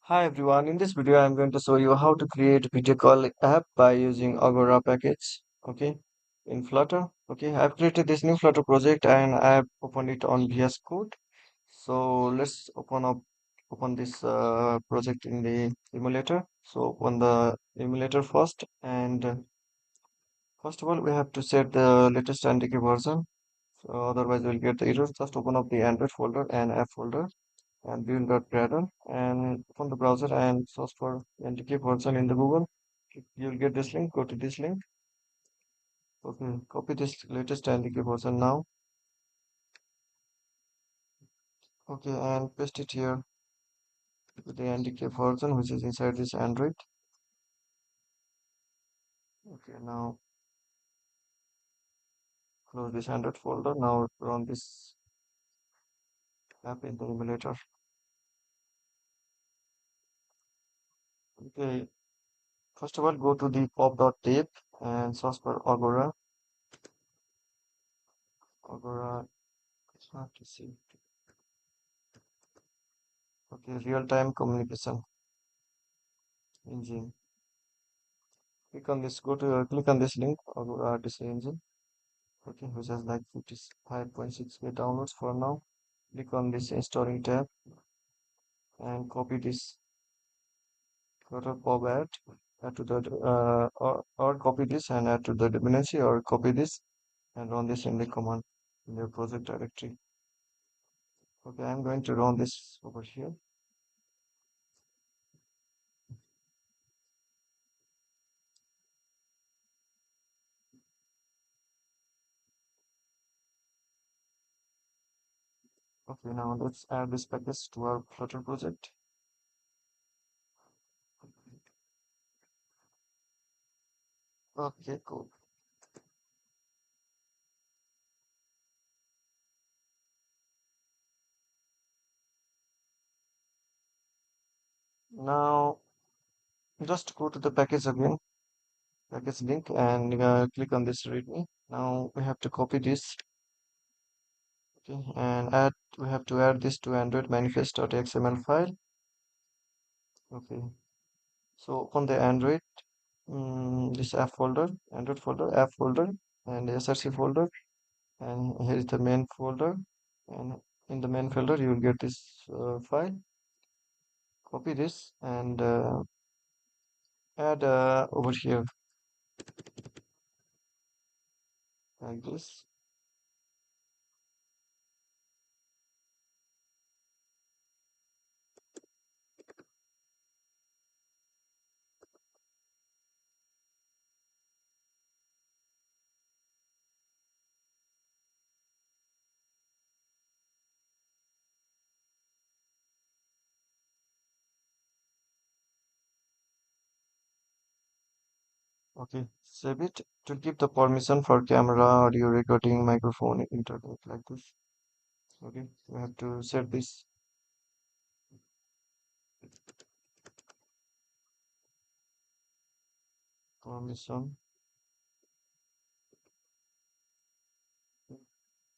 Hi everyone, in this video I'm going to show you how to create video call app by using Agora package, okay, in Flutter. Okay, I've created this new Flutter project and I've opened it on VS Code. So let's open this project in the emulator. So open the emulator first and first of all we have to set the latest NDK version. So otherwise we'll get the error. Just open up the Android folder and app folder and build.gradle and open the browser and search for NTK version in the Google. You'll get this link. Go to this link. Okay, copy this latest NTK version now. Okay, and paste it here with the NTK version which is inside this Android. Okay, now close this Android folder. Now run this app in the emulator. Okay, first of all go to the pop.deb and search for Agora RTC. Okay, real-time communication engine. Click on this link, Agora RTC Engine, okay, which has like 55.6K downloads for now. Click on this installing tab and copy this Flutter pop add to the or copy this and add to the dependency, or copy this and run this in the command in your project directory. Okay, I'm going to run this over here. Okay, now let's add this package to our Flutter project. Okay, cool. Now just go to the package again, package link, and click on this readme. Now we have to copy this, okay, and we have to add this to Android manifest.xml file. Okay, so open the Android, this app folder, Android folder, app folder, and the src folder, and here is the main folder, and in the main folder you will get this file. Copy this and add over here like this. Okay, save it. To keep the permission for camera, audio recording, microphone, internet, like this. Okay, we have to set this permission.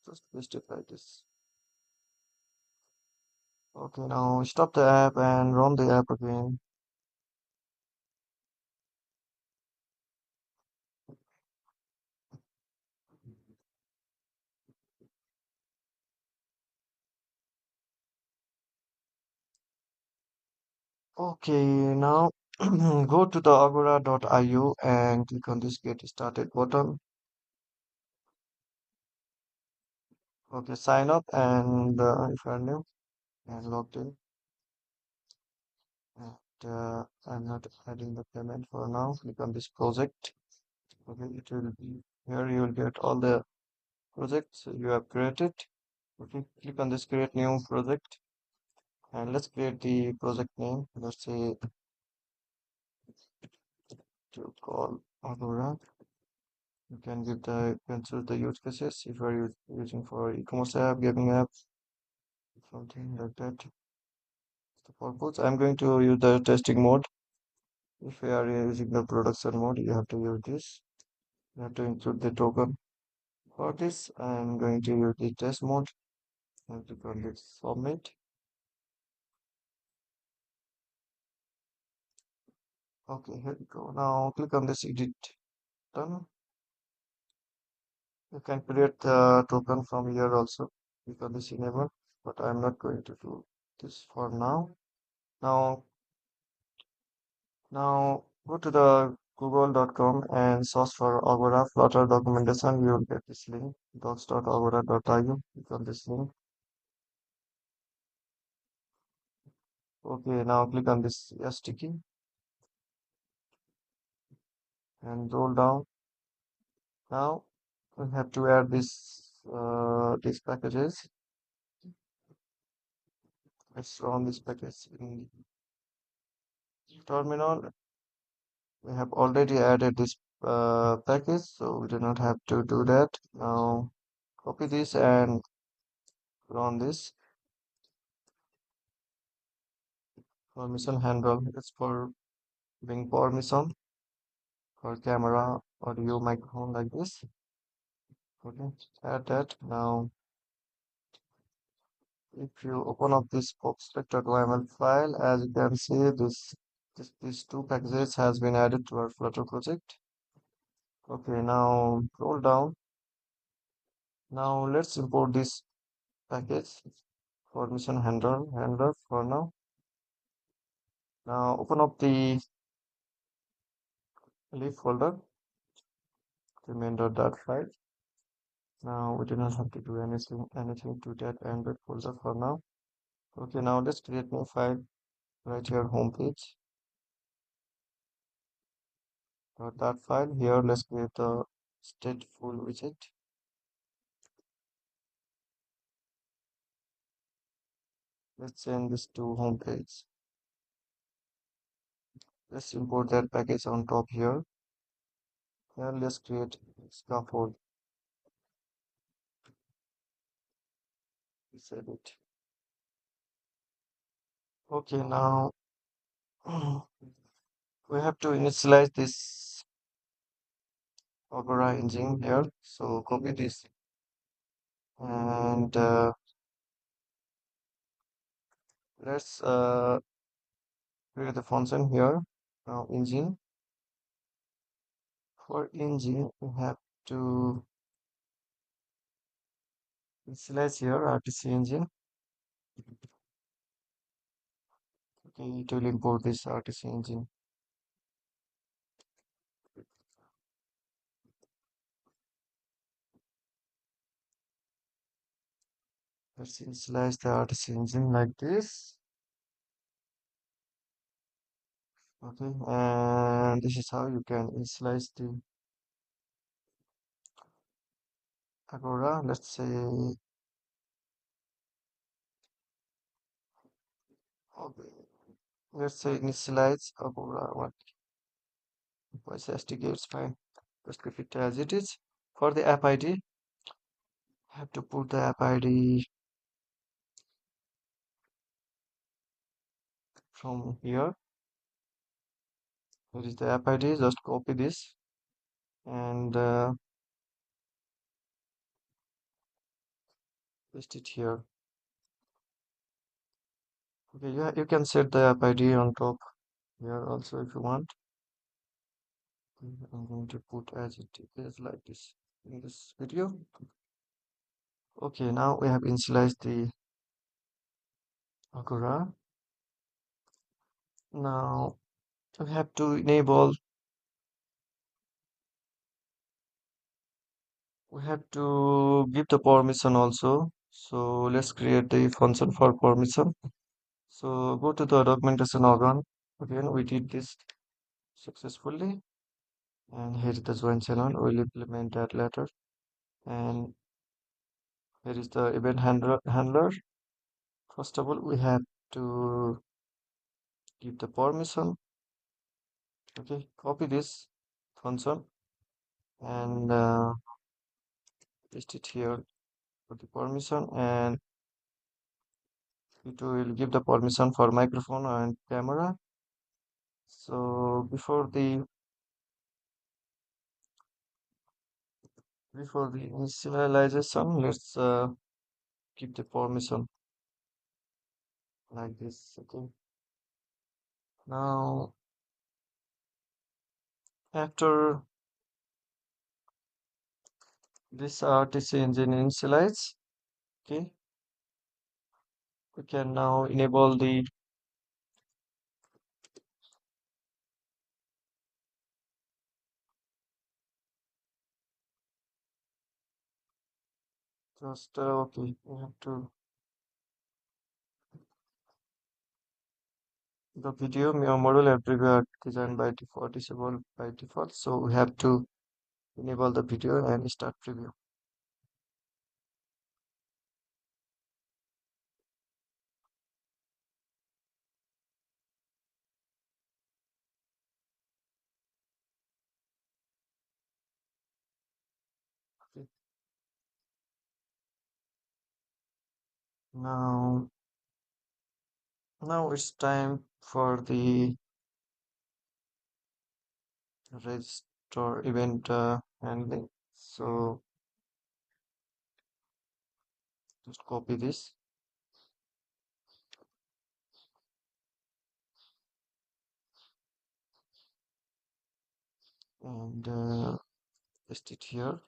Just paste it like this. Okay, now stop the app and run the app again. Okay, now go to the agora.io and click on this get started button. Okay, sign up and if you are new and logged in. And I'm not adding the payment for now. Click on this project. Okay, it will be here. You will get all the projects you have created. Okay, click on this create new project and let's create the project name. Let's say to call Agora. You can choose the use cases if you are using for e-commerce app, gaming app, something like that. The purpose I'm going to use the testing mode. If you are using the production mode, you have to use this. You have to include the token. For this, I'm going to use the test mode. I have to call it submit. Okay, here we go. Now click on this edit button. You can create the token from here also. Click on this enable, but I'm not going to do this for now. Now, now go to the google.com and search for Agora Flutter documentation. You will get this link, docs.agora.io. Click on this link. Okay, now click on this ST key and roll down. Now we have to add these packages. Let's run this package in terminal. We have already added this package, so we do not have to do that. Now copy this and run this. Permission handle. It's for being permission for camera, audio, microphone like this. Okay, add that. Now if you open up this box.yml file, as you can see, these two packages has been added to our Flutter project. Okay, now scroll down. Now let's import this package permission handler for now. Now open up the leaf folder, remainder file. Now we do not have to do anything to that embed folder for now. Okay, now let's create new file right here, home page. Got that file here. Let's create the stateful widget. Let's send this to home page. Let's import that package on top here. Here, let's create scaffold. Save it. Okay, now we have to initialize this Agora engine here. So copy this and let's create the function here. Now engine. For engine, we have to initialize here RTC engine. Okay, it will import this RTC engine. Let's initialize the RTC engine like this. Okay, and this is how you can initialize the Agora. Let's say, okay, let's say initialize Agora. What voice SDK? It's fine. Just keep it as it is. For the app ID, have to put the app ID from here. Here is the app ID. Just copy this and paste it here. Okay, yeah, you can set the app ID on top here also if you want. I'm going to put as it is like this in this video. Okay, now we have initialized the Agora. Now we have to enable, we have to give the permission also. So let's create the function for permission. So go to the documentation organ. Again, we did this successfully. And here is the join channel. We'll implement that later. And here is the event handler. First of all, we have to give the permission. Okay, copy this function and paste it here for the permission, and it will give the permission for microphone and camera. So before the initialization, let's give the permission like this. Okay, now After this RTC engine initialize, okay, we can now enable the just okay. We have to the video model and preview are designed by default, disabled by default. So we have to enable the video and start preview. Okay. Now, now it's time for the restore event handling. So just copy this and paste it here.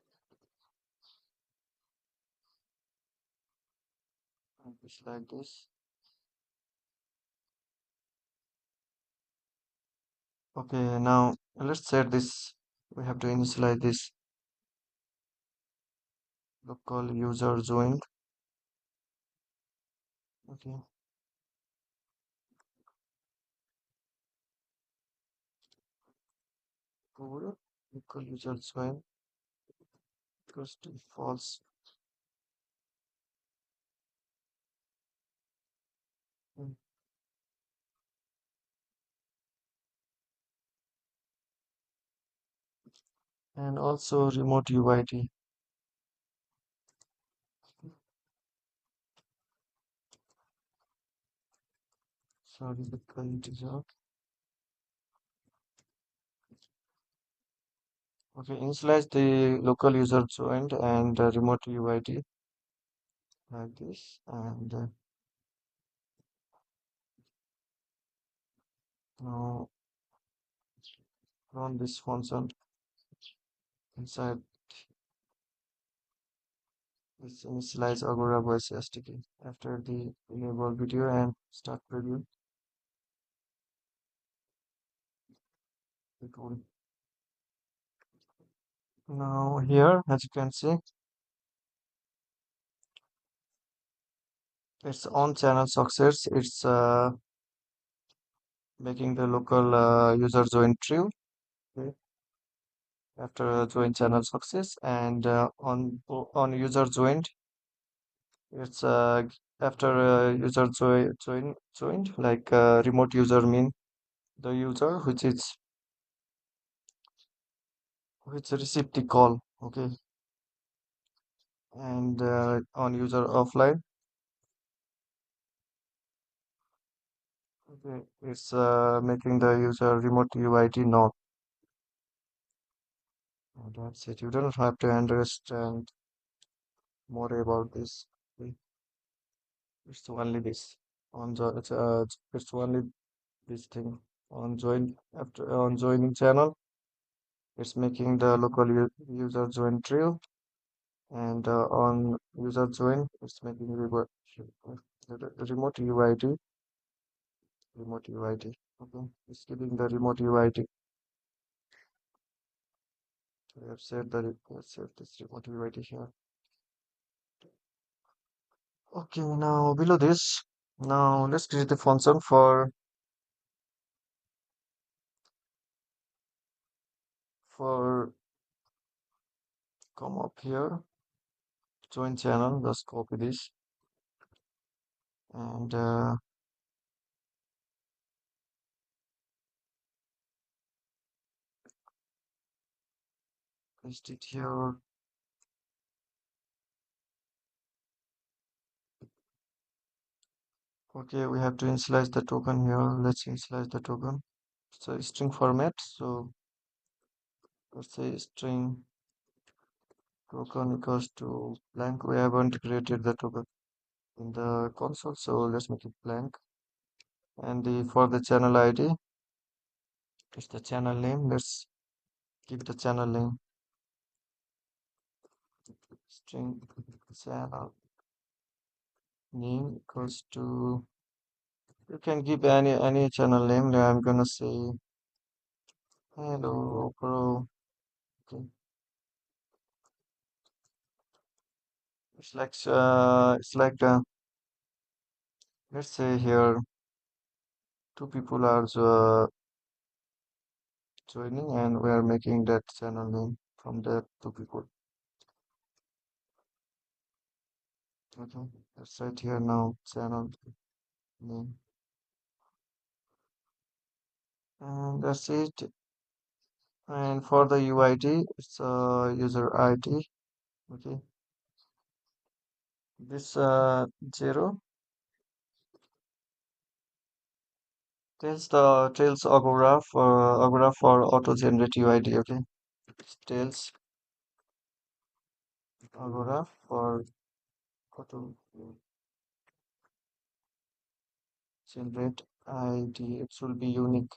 And it's like this. Okay, now let's set this. We have to initialize this local user joined. Okay, cool. Local user joined equals to false. Mm. And also remote UID. Sorry, the quality is out. Okay, initialize the local user joined and remote UID like this, and now run this function inside this initialize Agora voice SDK. After the enable video and start preview, it will. Now here, as you can see, it's on channel success. It's making the local user join true. Okay. After join channel success and on user joined, it's after user joined like remote user mean the user which received the call. Okay, and on user offline, okay, it's making the user remote UID not. And that's it. You don't have to understand more about this. Okay? It's only this it's only this thing on join after on joining channel. It's making the local user join true, and on user join, it's making remote UID, remote UID. Okay, it's giving the remote UID. We have said that let's set this remote UID here. Okay, now below this, now let's create the function for come up here, join channel. Just copy this and paste it here. Okay, we have to initialize the token here. Let's initialize the token. It's a string format, so let's say string token equals to blank. We haven't created the token in the console, so let's make it blank. And the for the channel ID, it's the channel name. Give the channel name. String channel name equals to, you can give any channel name. I'm gonna say hello bro. Okay. It's like let's say here two people are joining and we are making that channel name from that two people. Okay, let's write here now channel name, and that's it. And for the UID, it's user ID. Okay, this 0 tells Agora for auto generate UID. Okay, it tells Agora for auto generate ID. It should be unique.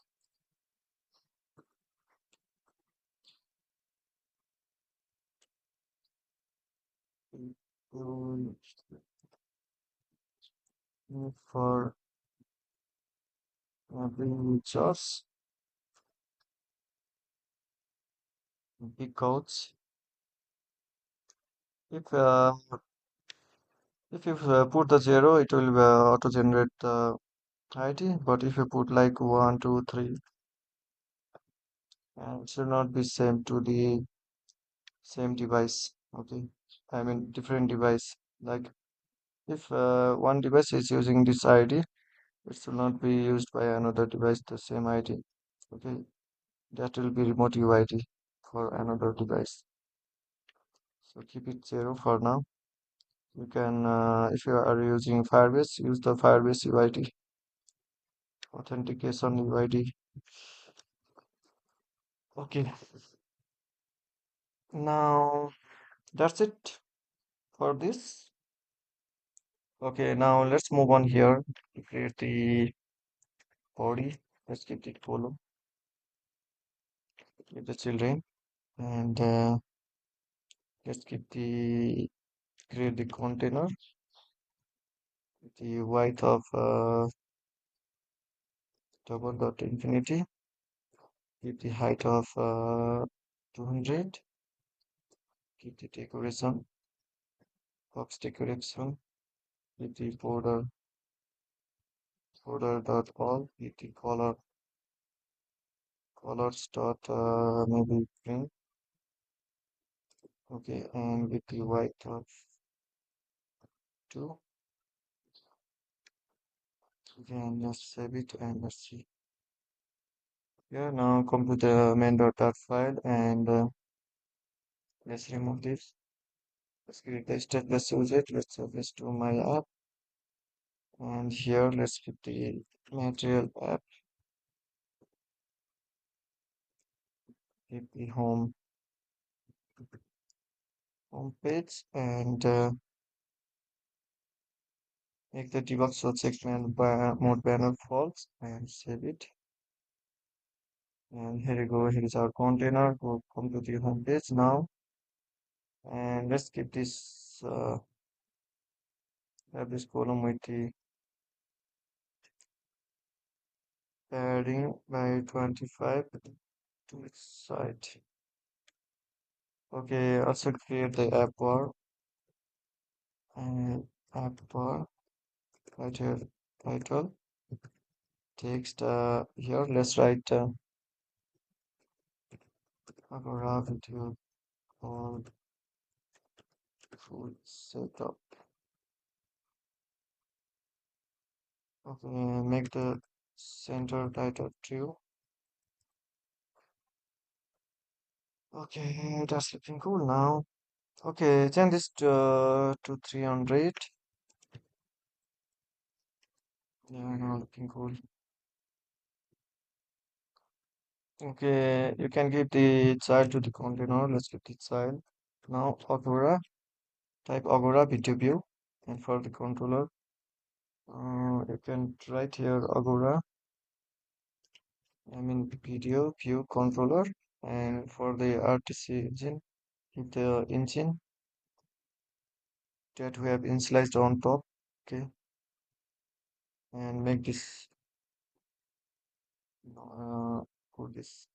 For just because if if you put the 0, it will auto generate the ID. But if you put like 1, 2, 3, and it should not be same to the same device. Okay, I mean different device. Like if one device is using this ID, it should not be used by another device the same ID. Okay, that will be remote UID for another device. So keep it 0 for now. You can, if you are using Firebase, use the Firebase UID, authentication UID. Okay, now that's it for this. Okay, now let's move on here to create the body. Let's keep the column, keep the children, and let's keep the create the container, the width of double dot infinity, keep the height of 200, keep the decoration, box decoration, keep the border dot all, keep the colors dot maybe green. Okay, and with the white of 2. Okay, and let's save it and let's see. Yeah, now come to the main.dart file and let's remove this. Let's create the step. Let's use it. Let's save this to my app. And here, let's keep the material app, keep the home page, and make the debug show checkman mode banner false and save it. And here you go. Here is our container. Go come to the home page now, and let's keep this have this column with the padding by 25 to its side. Okay, also create the app bar and app bar title text here. Let's write Agora video called full setup. Okay, make the center title true. Okay, that's looking cool now. Okay, change this to 300. Yeah, now looking cool. Okay, you can give the child to the container. Let's give the child. Now Agora, type Agora VideoView, and for the controller, you can write here Agora. I mean video view controller. And for the RTC engine, keep the engine that we have initialized on top. Okay, and make this uh, put this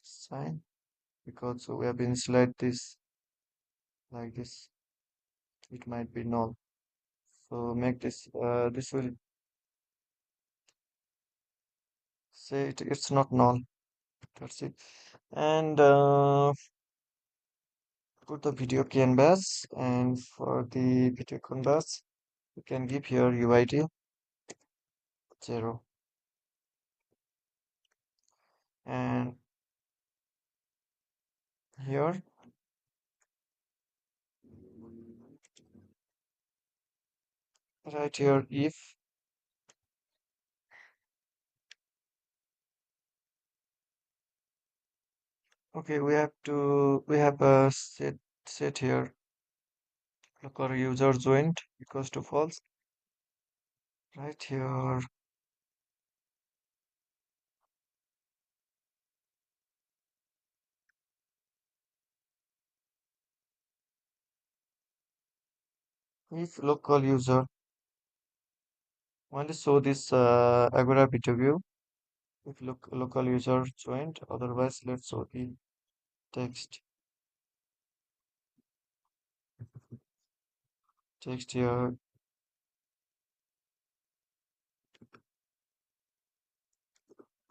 sign because we have initialized this like this. It might be null. So make this. This will say it's not null. That's it. And put the video canvas. And for the video canvas, you can give here UID 0. And here, right here, if. Okay, we have set here local user joined equals to false. Right here, if local user only show this Agora view. If local user joined, otherwise let's show the text. Text here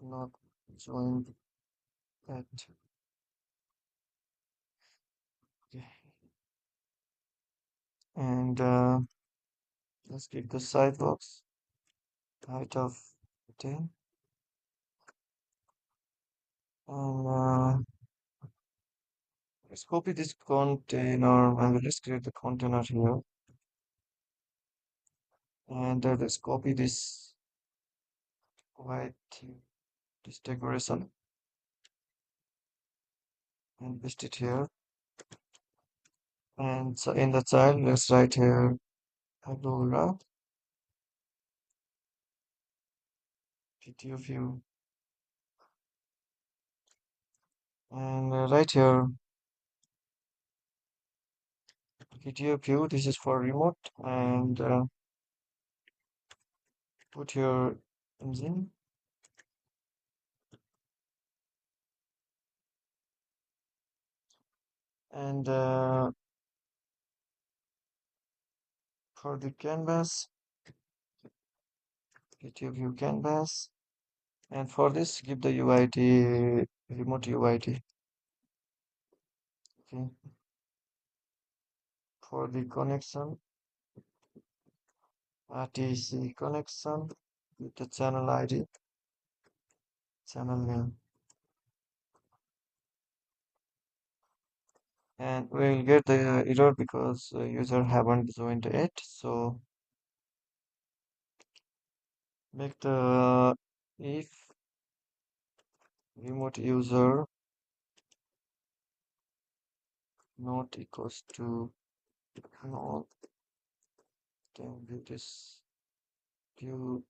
not joined at. Okay. And let's give the size box height of 10. And let's copy this container and let's create the container here. And let's copy this white, this decoration and paste it here. And so in the child, let's write here Agora video view. And right here video view, this is for remote. And put your engine. And for the canvas, video view canvas. And for this, give the UID, remote UID. Okay. For the connection, RTC connection with the channel ID, channel name. And we will get the error because user haven't joined it. So make the if remote user not equals to null, then view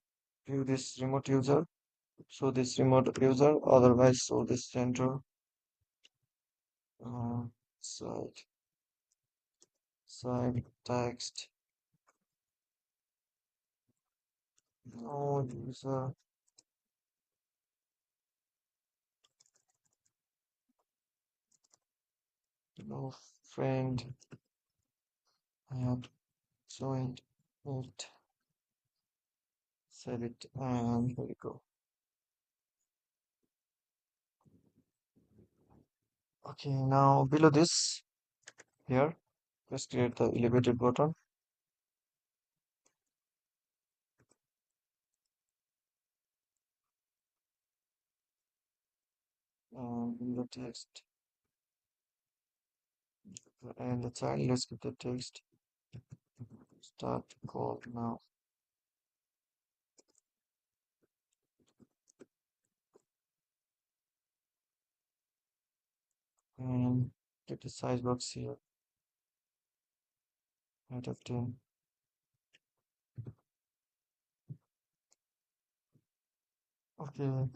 view this remote user. So this remote user, otherwise so this center uh, side side text no user no friend have joined it. Save it and here we go. Okay, now below this here, let's create the elevated button. And in the text and the child, let's give the text start call now. And get the size box here, height of 10. Okay,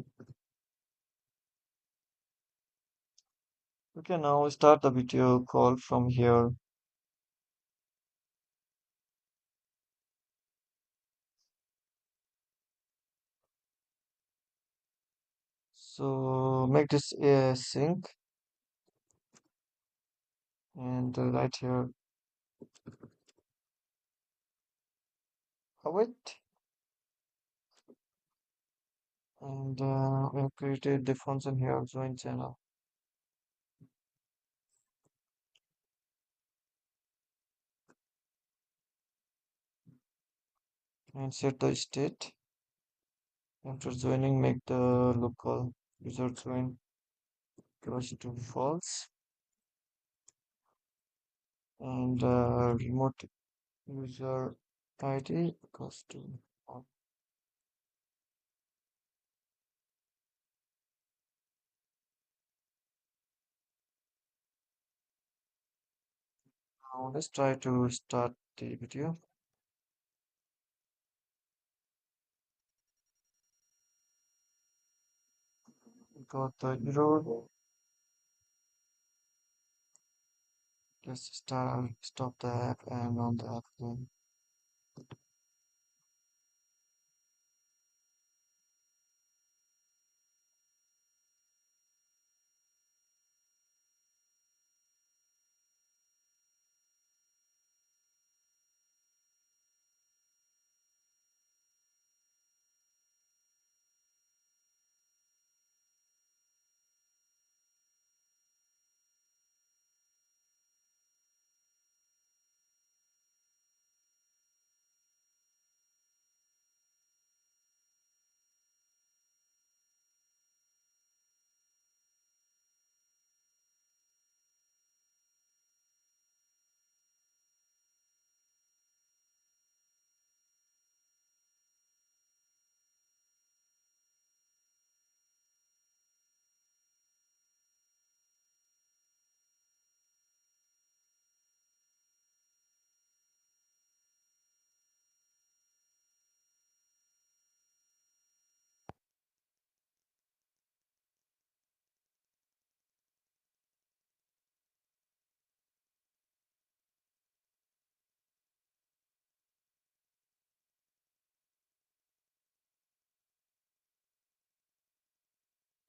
Okay, now start the video call from here. So make this a sync and right here. Oh, wait. And we have created the function here, join channel. And set the state. After joining, make the local user join equals to false. And remote user ID equals to on. Now let's try to start the video. Got the error. Let's stop the app and on the app again.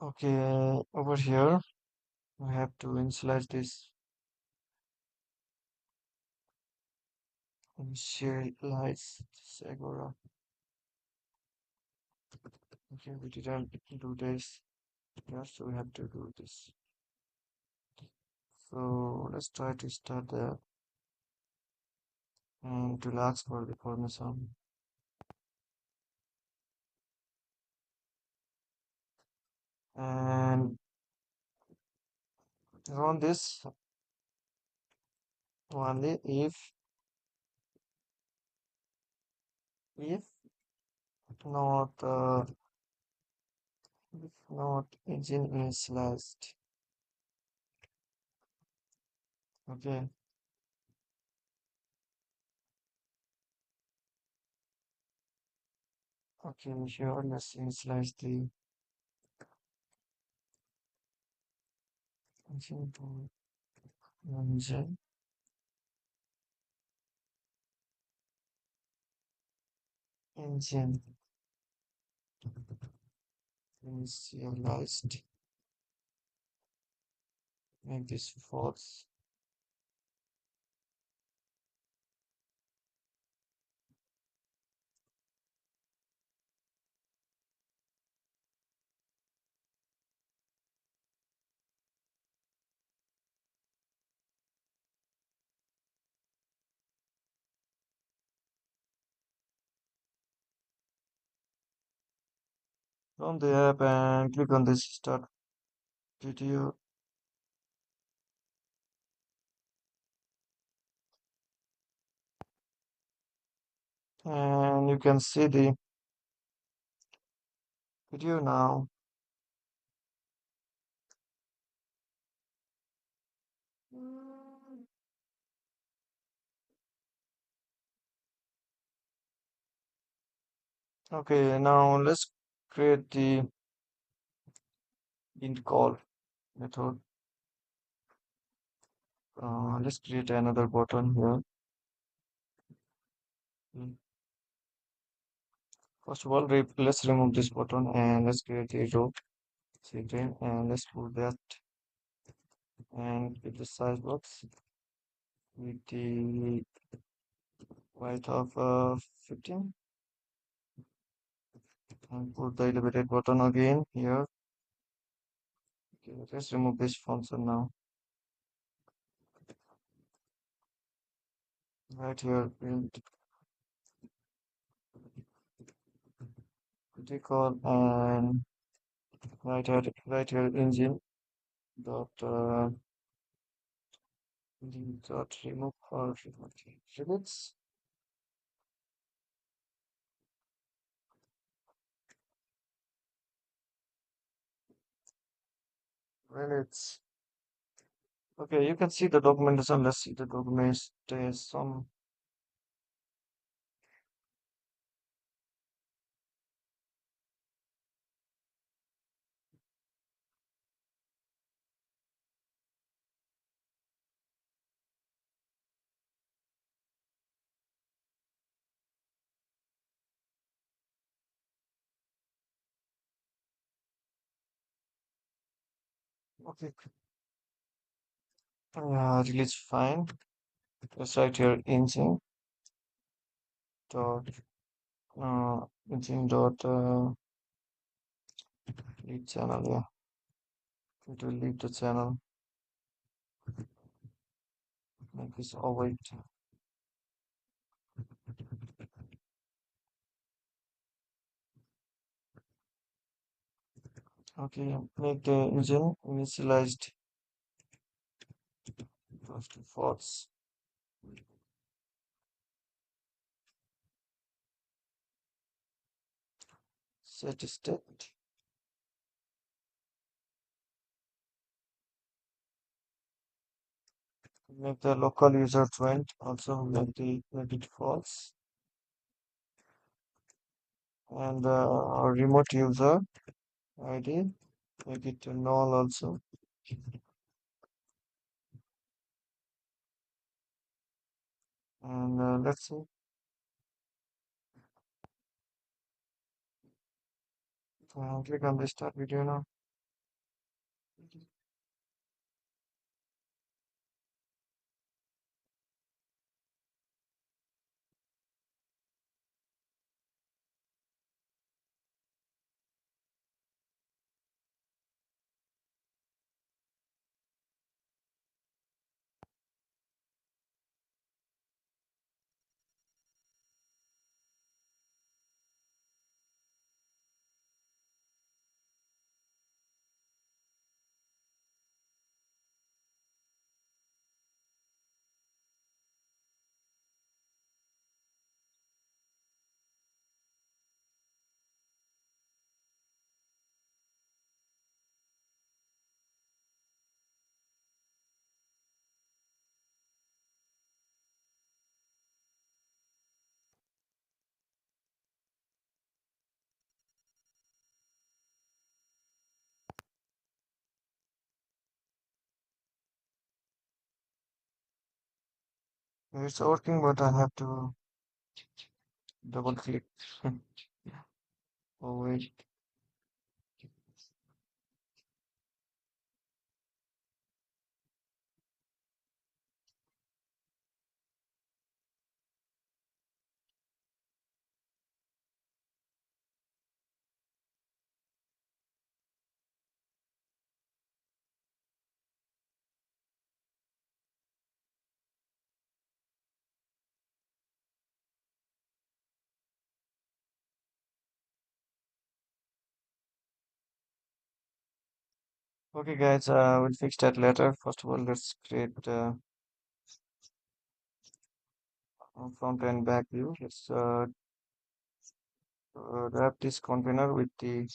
Okay, over here we have to initialize this. Initialize this Agora. Okay, we didn't do this. Yeah, so we have to do this. So let's try to start there and to ask for the permission. And run this only if not if not engine initialized. Okay, okay, here let's initialize the engine to engine engine initialized. Make this false. From the app and click on this start video. And you can see the video now. Okay, now let's create the int call method. Let's create another button here. Mm. First of all, let's remove this button and let's create a row again, and let's put that and with the size box with the height of 15, and put the elevated button again here. Okay, let's remove this function now. Right here, build call and right here engine dot dot remove or remove. Well, it's okay. You can see the documentation. Let's see the documentation. Okay, release fine. Let's write here dot engine dot lead channel. Yeah, it will leave the channel. Make this await. Okay, make the engine initialized equals to false. Set state. Make the local user joint also make it false, and our remote user ID make it null also. And let's see. Click on the start video now. It's working, but I have to double click. Oh wait. Okay, guys, we'll fix that later. First of all, let's create a front and back view. Let's wrap this container with the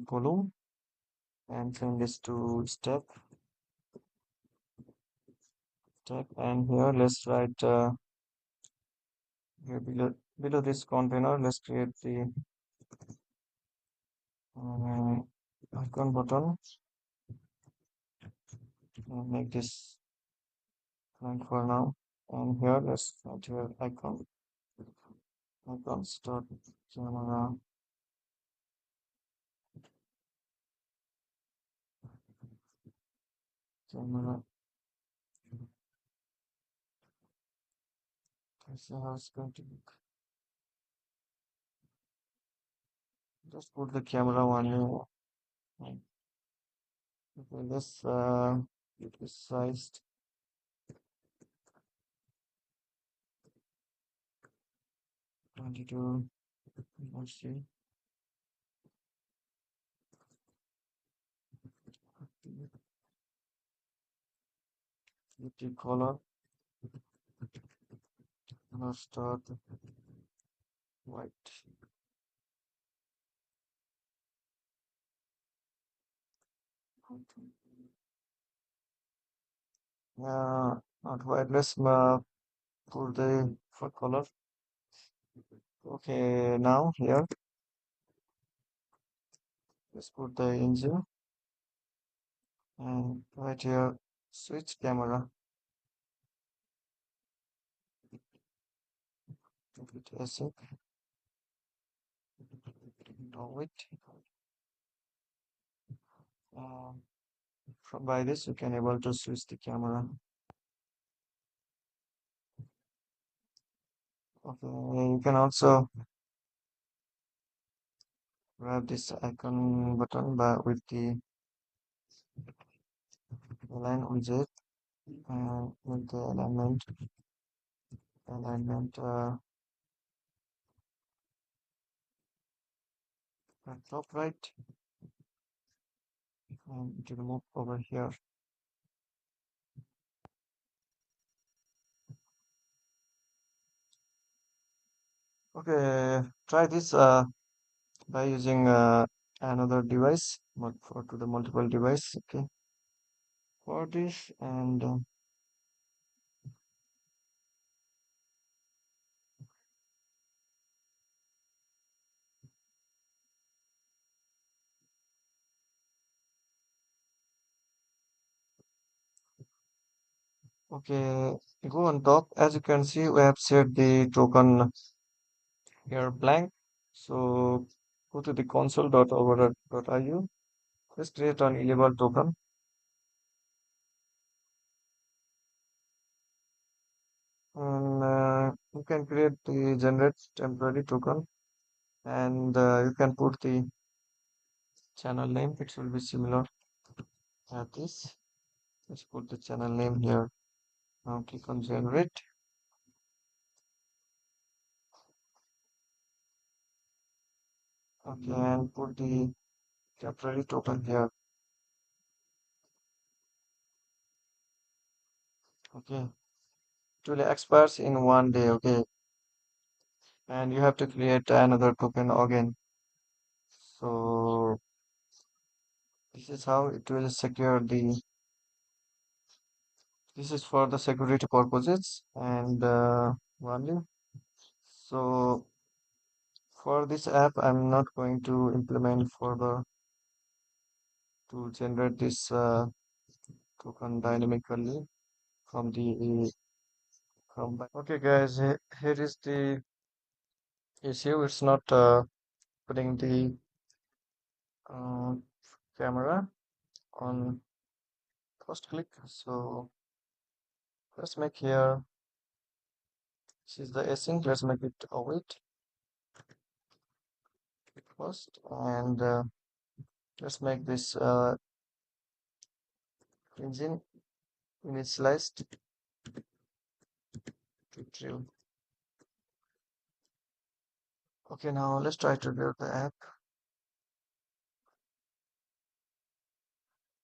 column and change this to step. And here, let's write here below this container. Let's create the icon button. and make this blank for now. And here let's add here icon start camera. Let's see how it's going to look. Just put the camera one here. Okay, let's get this sized 22. Let's see. Get the color. Let's start white. Not white. Let's put the for color. Okay, now here let's put the engine and right here switch camera. Complete async. Now wait. By this you can able to switch the camera. Okay, you can also grab this icon button by with the align widget and with the alignment at top right and to move over here. Okay, try this by using another device for to the multiple device. Okay, for this and okay, go on top. As you can see, we have set the token here blank. So go to the console.agora.io. Let's create an enable token. And you can create the generate temporary token and you can put the channel name. It will be similar at this. Let's put the channel name here. Now click on generate. Okay, and put the temporary token here. Okay, it will expires in 1 day. Okay, and you have to create another token again. So this is how it will secure the. This is for the security purposes and only. So for this app, I'm not going to implement further to generate this token dynamically from the from. Okay, guys, here is the issue. It's not putting the uh, camera on first click. So let's make here. This is the async. Let's make it await first, and let's make this engine initialized to true. Okay, now let's try to build the app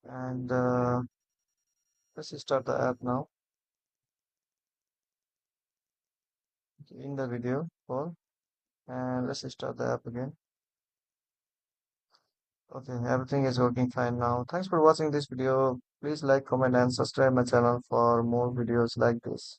and let's start the app now. In the video call and let's start the app again. Okay, everything is working fine now. Thanks for watching this video. Please like, comment and subscribe my channel for more videos like this.